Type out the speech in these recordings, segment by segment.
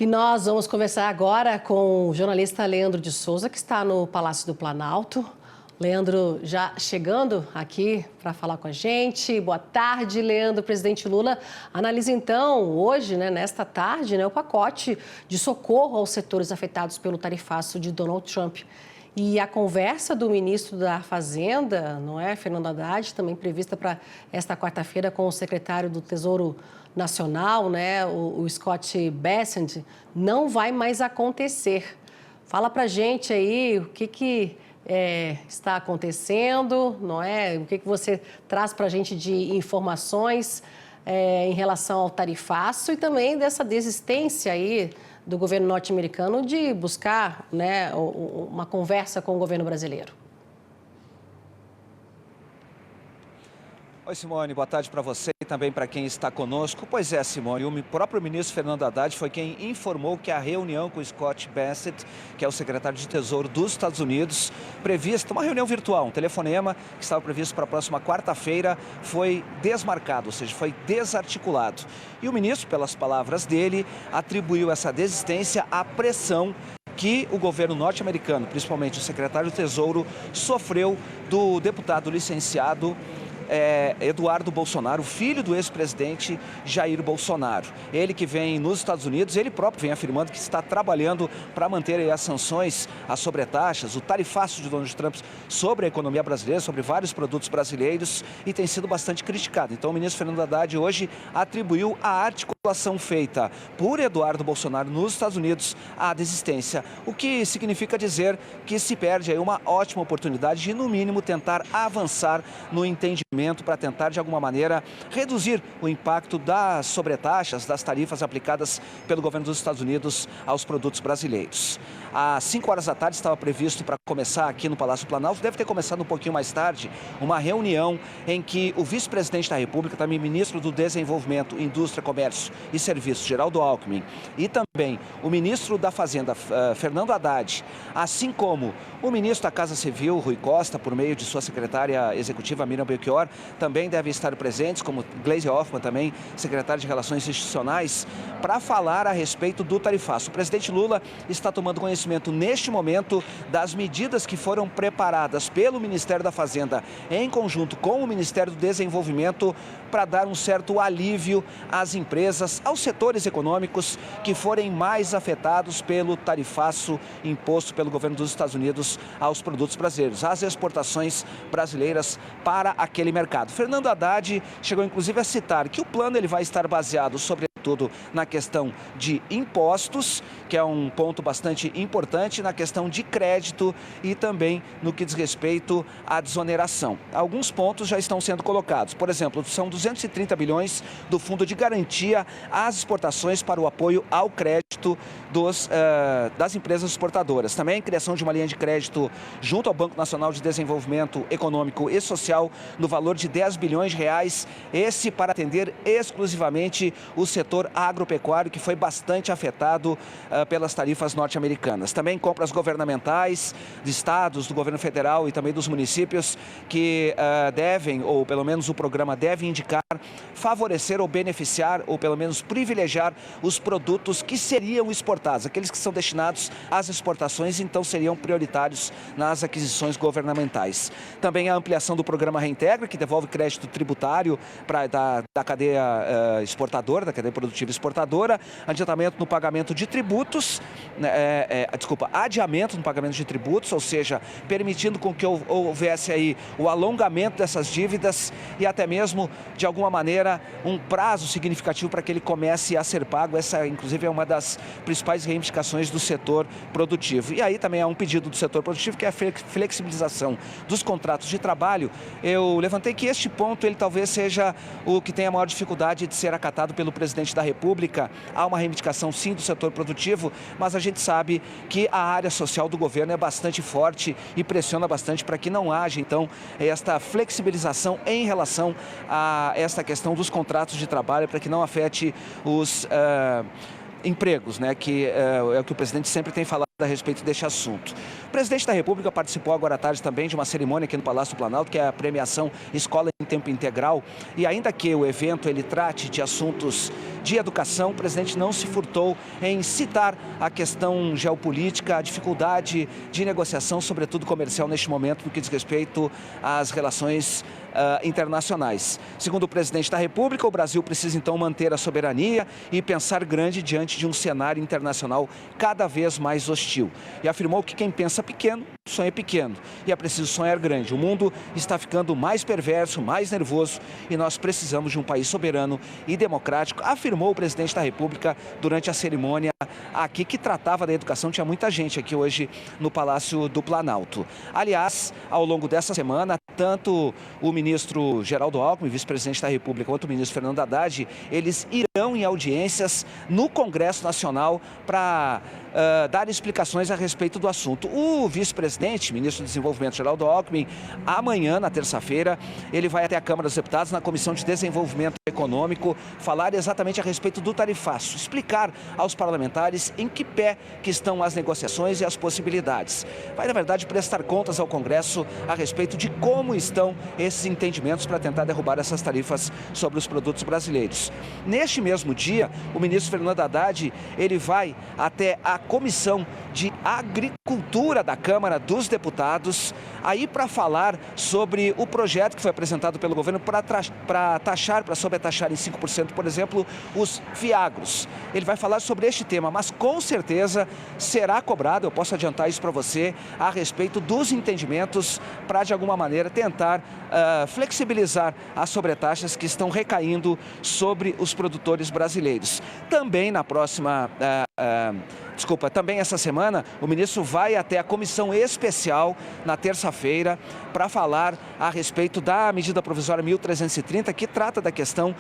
E nós vamos conversar agora com o jornalista Leandro de Souza, que está no Palácio do Planalto. Leandro já chegando aqui para falar com a gente. Boa tarde, Leandro. Presidente Lula analisa então hoje, nesta tarde, o pacote de socorro aos setores afetados pelo tarifaço de Donald Trump. E a conversa do ministro da Fazenda, Fernando Haddad, também prevista para esta quarta-feira com o secretário do Tesouro Nacional, o Scott Bessent, não vai mais acontecer. Fala para a gente aí o que está acontecendo, o que você traz para a gente de informações em relação ao tarifaço e também dessa desistência aí do governo norte-americano de buscar uma conversa com o governo brasileiro. Oi, Simone, boa tarde para você e também para quem está conosco. Pois é, Simone, o próprio ministro Fernando Haddad foi quem informou que a reunião com o Scott Bessent, que é o secretário de Tesouro dos Estados Unidos, prevista, uma reunião virtual, um telefonema que estava previsto para a próxima quarta-feira, foi desmarcado, ou seja, foi desarticulado. E o ministro, pelas palavras dele, atribuiu essa desistência à pressão que o governo norte-americano, principalmente o secretário do Tesouro, sofreu do deputado licenciado Eduardo Bolsonaro, filho do ex-presidente Jair Bolsonaro. Ele que vem nos Estados Unidos, ele próprio vem afirmando que está trabalhando para manter aí as sanções, as sobretaxas, o tarifaço de Donald Trump sobre a economia brasileira, sobre vários produtos brasileiros, e tem sido bastante criticado. Então o ministro Fernando Haddad hoje atribuiu a articulação feita por Eduardo Bolsonaro nos Estados Unidos à desistência, o que significa dizer que se perde aí uma ótima oportunidade de, no mínimo, tentar avançar no entendimento para tentar, de alguma maneira, reduzir o impacto das sobretaxas, das tarifas aplicadas pelo governo dos Estados Unidos aos produtos brasileiros. Às 5 horas da tarde estava previsto para começar aqui no Palácio do Planalto, deve ter começado um pouquinho mais tarde, uma reunião em que o vice-presidente da República, também ministro do Desenvolvimento, Indústria, Comércio e Serviços, Geraldo Alckmin, e também o ministro da Fazenda, Fernando Haddad, assim como o ministro da Casa Civil, Rui Costa, por meio de sua secretária executiva, Miriam Belchior, também devem estar presentes, como Gleisi Hoffmann, também secretária de Relações Institucionais, para falar a respeito do tarifaço. O presidente Lula está tomando conhecimento neste momento das medidas que foram preparadas pelo Ministério da Fazenda em conjunto com o Ministério do Desenvolvimento para dar um certo alívio às empresas, aos setores econômicos que forem mais afetados pelo tarifaço imposto pelo governo dos Estados Unidos aos produtos brasileiros, às exportações brasileiras para aquele mercado. Fernando Haddad chegou inclusive a citar que o plano ele vai estar baseado sobretudo na questão de impostos, que é um ponto bastante importante, na questão de crédito e também no que diz respeito à desoneração. Alguns pontos já estão sendo colocados. Por exemplo, são 230 bilhões do Fundo de Garantia às exportações para o apoio ao crédito das empresas exportadoras. Também a criação de uma linha de crédito junto ao Banco Nacional de Desenvolvimento Econômico e Social no valor de 10 bilhões de reais, esse para atender exclusivamente o setor agropecuário, que foi bastante afetado pelas tarifas norte-americanas. Também compras governamentais de estados, do governo federal e também dos municípios que devem, ou pelo menos o programa deve indicar, favorecer ou beneficiar, ou pelo menos privilegiar os produtos que seriam exportados. Aqueles que são destinados às exportações, então, seriam prioritários nas aquisições governamentais. Também a ampliação do programa Reintegra, que devolve crédito tributário da cadeia exportadora, da cadeia produtiva exportadora, adiantamento no pagamento de tributos, adiamento no pagamento de tributos, ou seja, permitindo com que houvesse aí o alongamento dessas dívidas e até mesmo, de alguma maneira, um prazo significativo para que ele comece a ser pago. Essa, inclusive, é uma das principais reivindicações do setor produtivo. E aí também há um pedido do setor produtivo, que é a flexibilização dos contratos de trabalho. Eu levantei que este ponto, ele talvez seja o que tem a maior dificuldade de ser acatado pelo presidente da República. Há uma reivindicação, sim, do setor produtivo, mas a gente sabe que a área social do governo é bastante forte e pressiona bastante para que não haja, então, esta flexibilização em relação a esta questão dos contratos de trabalho, para que não afete os empregos, que é o que o presidente sempre tem falado a respeito deste assunto. O presidente da República participou agora à tarde também de uma cerimônia aqui no Palácio do Planalto, que é a premiação Escola em Tempo Integral. E ainda que o evento ele trate de assuntos de educação, o presidente não se furtou em citar a questão geopolítica, a dificuldade de negociação, sobretudo comercial, neste momento, no que diz respeito às relações internacionais. Segundo o presidente da República, o Brasil precisa então manter a soberania e pensar grande diante de um cenário internacional cada vez mais hostil. E afirmou que quem pensa pequeno, sonha pequeno. E é preciso sonhar grande. O mundo está ficando mais perverso, mais nervoso e nós precisamos de um país soberano e democrático, afirmou o presidente da República durante a cerimônia aqui que tratava da educação. Tinha muita gente aqui hoje no Palácio do Planalto. Aliás, ao longo dessa semana, tanto o ministro Geraldo Alckmin, vice-presidente da República, quanto o ministro Fernando Haddad, eles irão em audiências no Congresso Nacional para dar explicações a respeito do assunto. O vice-presidente, ministro do Desenvolvimento, Geraldo Alckmin, amanhã, na terça-feira, ele vai até a Câmara dos Deputados, na Comissão de Desenvolvimento Econômico, falar exatamente a respeito do tarifaço, explicar aos parlamentares em que pé que estão as negociações e as possibilidades. Vai, na verdade, prestar contas ao Congresso a respeito de como estão esses entendimentos para tentar derrubar essas tarifas sobre os produtos brasileiros. Neste mesmo dia, o ministro Fernando Haddad, ele vai até a Comissão de Agricultura da Câmara dos Deputados, aí para falar sobre o projeto que foi apresentado pelo governo para sobretaxar em 5%, por exemplo, os fiagros. Ele vai falar sobre este tema, mas com certeza será cobrado, eu posso adiantar isso para você, a respeito dos entendimentos para, de alguma maneira, tentar flexibilizar as sobretaxas que estão recaindo sobre os produtores brasileiros. Também na próxima... também essa semana, o ministro vai até a comissão especial na terça-feira para falar a respeito da medida provisória 1330, que trata da questão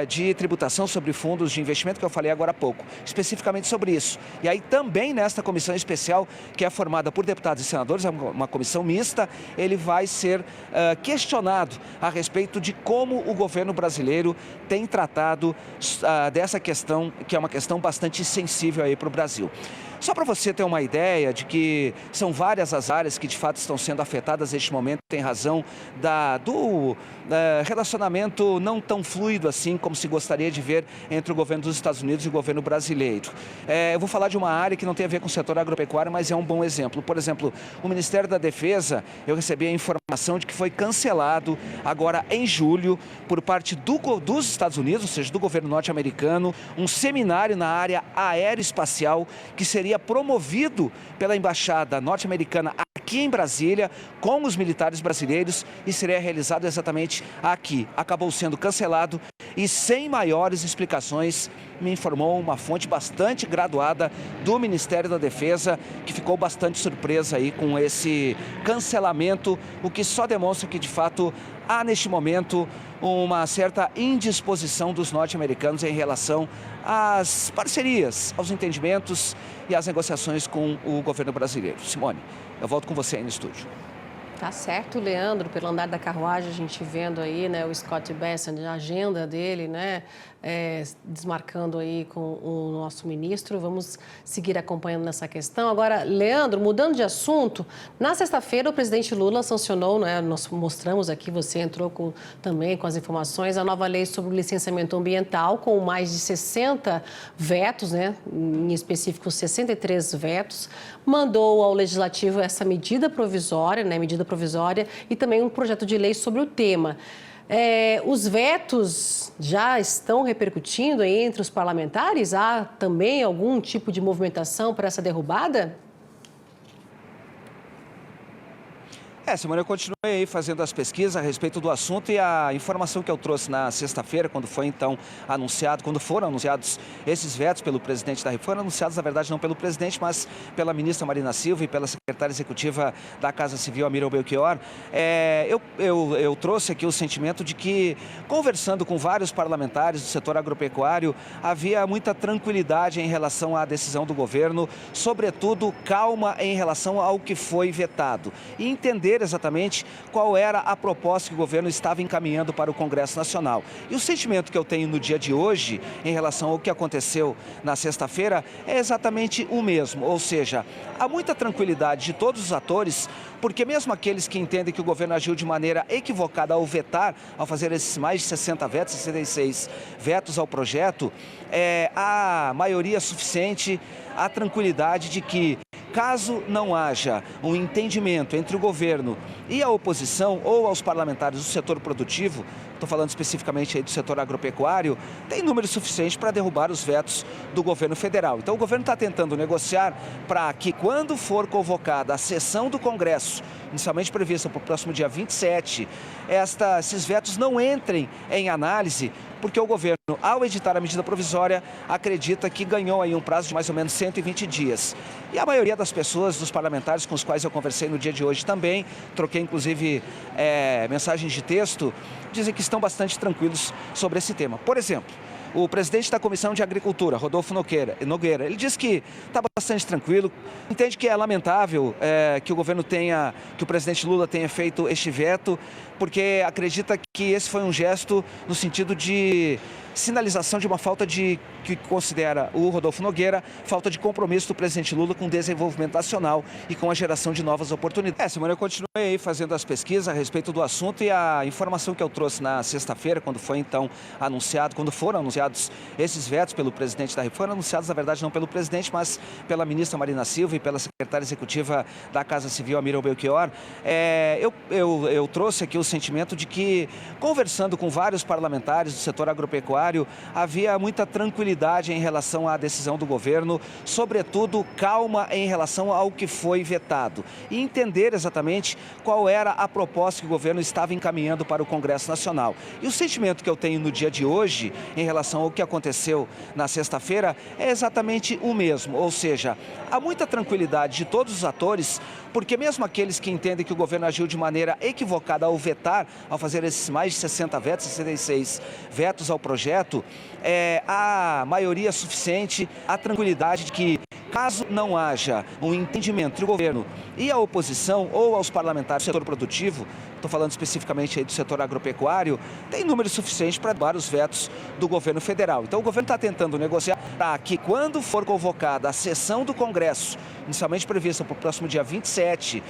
de tributação sobre fundos de investimento, que eu falei agora há pouco, especificamente sobre isso. E aí também nesta comissão especial, que é formada por deputados e senadores, é uma comissão mista, ele vai ser questionado a respeito de como o governo brasileiro tem tratado dessa questão, que é uma questão bastante sensível aí para o Brasil. Só para você ter uma ideia de que são várias as áreas que de fato estão sendo afetadas neste momento em razão do relacionamento não tão fluido assim como se gostaria de ver entre o governo dos Estados Unidos e o governo brasileiro. Eu vou falar de uma área que não tem a ver com o setor agropecuário, mas é um bom exemplo. Por exemplo, o Ministério da Defesa, eu recebi a informação de que foi cancelado agora em julho por parte dos Estados Unidos, ou seja, do governo norte-americano, um seminário na área aeroespacial que seria promovido pela Embaixada norte-americana aqui em Brasília, com os militares brasileiros, e seria realizado exatamente aqui. Acabou sendo cancelado e sem maiores explicações, me informou uma fonte bastante graduada do Ministério da Defesa, que ficou bastante surpresa aí com esse cancelamento, o que só demonstra que, de fato, há neste momento uma certa indisposição dos norte-americanos em relação às parcerias, aos entendimentos e às negociações com o governo brasileiro. Simone, eu volto com você aí no estúdio. Tá certo, Leandro, pelo andar da carruagem, a gente vendo aí, né, o Scott Bessent, a agenda dele, né, desmarcando aí com o nosso ministro. Vamos seguir acompanhando nessa questão. Agora, Leandro, mudando de assunto, na sexta-feira o presidente Lula sancionou, né, nós mostramos aqui, você entrou também com as informações, a nova lei sobre o licenciamento ambiental, com mais de 60 vetos, né, em específico 63 vetos, mandou ao Legislativo essa medida provisória, e também um projeto de lei sobre o tema. Os vetos já estão repercutindo aí entre os parlamentares? Há também algum tipo de movimentação para essa derrubada? Simone, eu continuei aí fazendo as pesquisas a respeito do assunto e a informação que eu trouxe na sexta-feira, quando foram anunciados esses vetos pelo presidente da República, foram anunciados, na verdade, não pelo presidente, mas pela ministra Marina Silva e pela secretária executiva da Casa Civil, Amílcar Belchior. Eu trouxe aqui o sentimento de que, conversando com vários parlamentares do setor agropecuário, havia muita tranquilidade em relação à decisão do governo, sobretudo calma em relação ao que foi vetado. E entender entender exatamente qual era a proposta que o governo estava encaminhando para o Congresso Nacional. E o sentimento que eu tenho no dia de hoje, em relação ao que aconteceu na sexta-feira, é exatamente o mesmo, ou seja, há muita tranquilidade de todos os atores, porque mesmo aqueles que entendem que o governo agiu de maneira equivocada ao vetar, ao fazer esses mais de 60 vetos, 66 vetos ao projeto, há maioria suficiente, há tranquilidade de que, caso não haja um entendimento entre o governo e a oposição ou aos parlamentares do setor produtivo, estou falando especificamente aí do setor agropecuário, tem número suficiente para derrubar os vetos do governo federal. Então o governo está tentando negociar para que, quando for convocada a sessão do Congresso, inicialmente prevista para o próximo dia 27, esses vetos não entrem em análise, porque o governo, ao editar a medida provisória, acredita que ganhou aí um prazo de mais ou menos 120 dias. E a maioria das pessoas, dos parlamentares com os quais eu conversei no dia de hoje também, troquei inclusive mensagens de texto, dizem que estão bastante tranquilos sobre esse tema. Por exemplo, o presidente da Comissão de Agricultura, Rodolfo Nogueira, ele diz que está bastante tranquilo, entende que é lamentável que o governo que o presidente Lula tenha feito este veto, porque acredita que esse foi um gesto no sentido de sinalização de uma falta que considera o Rodolfo Nogueira, falta de compromisso do presidente Lula com o desenvolvimento nacional e com a geração de novas oportunidades. Simone, eu continuei aí fazendo as pesquisas a respeito do assunto, e a informação que eu trouxe na sexta-feira, quando foram anunciados esses vetos pelo presidente da República, foram anunciados, na verdade, não pelo presidente, mas pela ministra Marina Silva e pela secretária executiva da Casa Civil, a Miriam Belchior, eu trouxe aqui o sentimento de que, conversando com vários parlamentares do setor agropecuário, havia muita tranquilidade em relação à decisão do governo, sobretudo calma em relação ao que foi vetado, e entender exatamente qual era a proposta que o governo estava encaminhando para o Congresso Nacional. E o sentimento que eu tenho no dia de hoje, em relação ao que aconteceu na sexta-feira, é exatamente o mesmo, ou seja, há muita tranquilidade de todos os atores, porque mesmo aqueles que entendem que o governo agiu de maneira equivocada ao vetar, ao fazer esses mais de 60 vetos, 66 vetos ao projeto, há maioria suficiente, há tranquilidade de que, caso não haja um entendimento entre o governo e a oposição ou aos parlamentares do setor produtivo, estou falando especificamente aí do setor agropecuário, tem número suficiente para derrubar os vetos do governo federal. Então o governo está tentando negociar para que, quando for convocada a sessão do Congresso, inicialmente prevista para o próximo dia 27,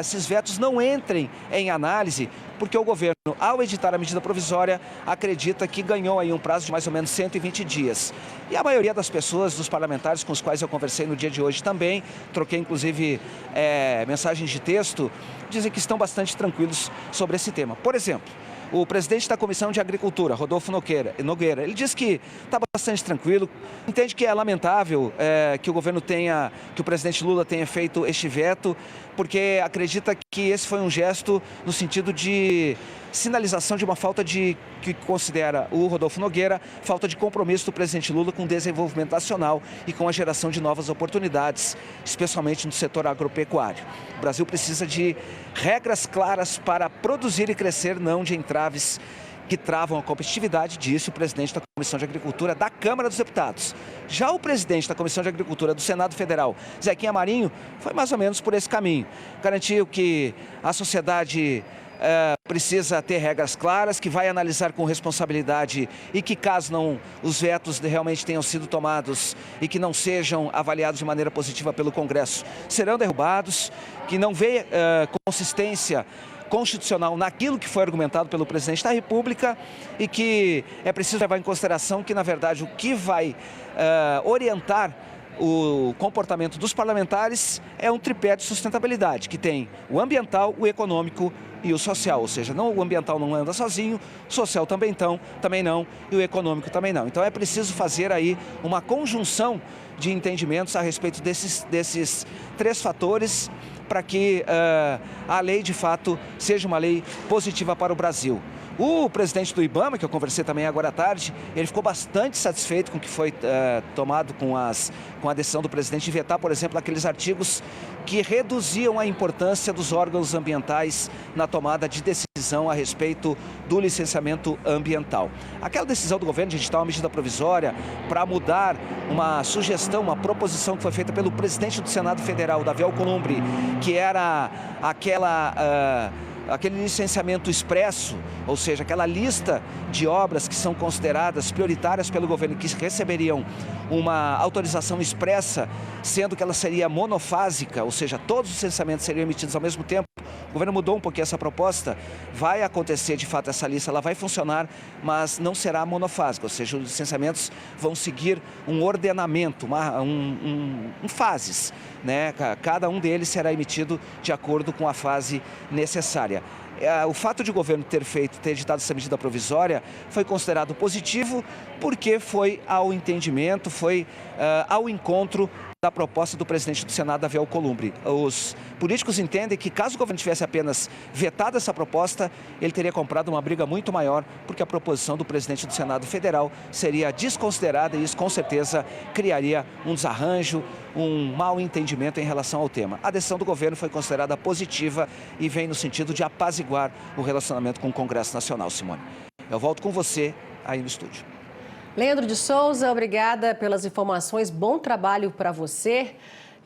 esses vetos não entrem em análise, porque o governo, ao editar a medida provisória, acredita que ganhou aí um prazo de mais ou menos 120 dias. E a maioria das pessoas, dos parlamentares com os quais eu conversei no dia de hoje também, troquei inclusive mensagens de texto, dizem que estão bastante tranquilos sobre esse tema. Por exemplo, o presidente da Comissão de Agricultura, Rodolfo Nogueira, ele diz que está bastante tranquilo, entende que é lamentável que o presidente Lula tenha feito este veto, porque acredita que esse foi um gesto no sentido de sinalização de uma falta que considera o Rodolfo Nogueira, falta de compromisso do presidente Lula com o desenvolvimento nacional e com a geração de novas oportunidades, especialmente no setor agropecuário. O Brasil precisa de regras claras para produzir e crescer, não de entraves que travam a competitividade, disse o presidente da Comissão de Agricultura da Câmara dos Deputados. Já o presidente da Comissão de Agricultura do Senado Federal, Zequinha Marinho, foi mais ou menos por esse caminho. Garantiu que a sociedade precisa ter regras claras, que vai analisar com responsabilidade e que, caso os vetos realmente tenham sido tomados e que não sejam avaliados de maneira positiva pelo Congresso, serão derrubados, que não vê consistência constitucional naquilo que foi argumentado pelo presidente da República e que é preciso levar em consideração que, na verdade, o que vai orientar o comportamento dos parlamentares é um tripé de sustentabilidade, que tem o ambiental, o econômico e o social, ou seja, o ambiental não anda sozinho, o social também não, e o econômico também não. Então é preciso fazer aí uma conjunção de entendimentos a respeito desses três fatores para que a lei, de fato, seja uma lei positiva para o Brasil. O presidente do IBAMA, que eu conversei também agora à tarde, ele ficou bastante satisfeito com o que foi tomado com a decisão do presidente de vetar, por exemplo, aqueles artigos que reduziam a importância dos órgãos ambientais na tomada de decisão a respeito do licenciamento ambiental. Aquela decisão do governo de editar uma medida provisória para mudar uma sugestão, uma proposição que foi feita pelo presidente do Senado Federal, Davi Alcolumbre, que era aquele licenciamento expresso, ou seja, aquela lista de obras que são consideradas prioritárias pelo governo, que receberiam uma autorização expressa, sendo que ela seria monofásica, ou seja, todos os licenciamentos seriam emitidos ao mesmo tempo. O governo mudou um pouquinho essa proposta, vai acontecer de fato essa lista, ela vai funcionar, mas não será monofásica, ou seja, os licenciamentos vão seguir um ordenamento, fases, né? Cada um deles será emitido de acordo com a fase necessária. O fato de o governo ter editado essa medida provisória foi considerado positivo porque foi ao entendimento, foi ao encontro da proposta do presidente do Senado, Davi Alcolumbre. Os políticos entendem que caso o governo tivesse apenas vetado essa proposta, ele teria comprado uma briga muito maior, porque a proposição do presidente do Senado Federal seria desconsiderada e isso com certeza criaria um desarranjo, um mau entendimento em relação ao tema. A decisão do governo foi considerada positiva e vem no sentido de apaziguar o relacionamento com o Congresso Nacional, Simone. Eu volto com você aí no estúdio. Leandro de Souza, obrigada pelas informações. Bom trabalho para você.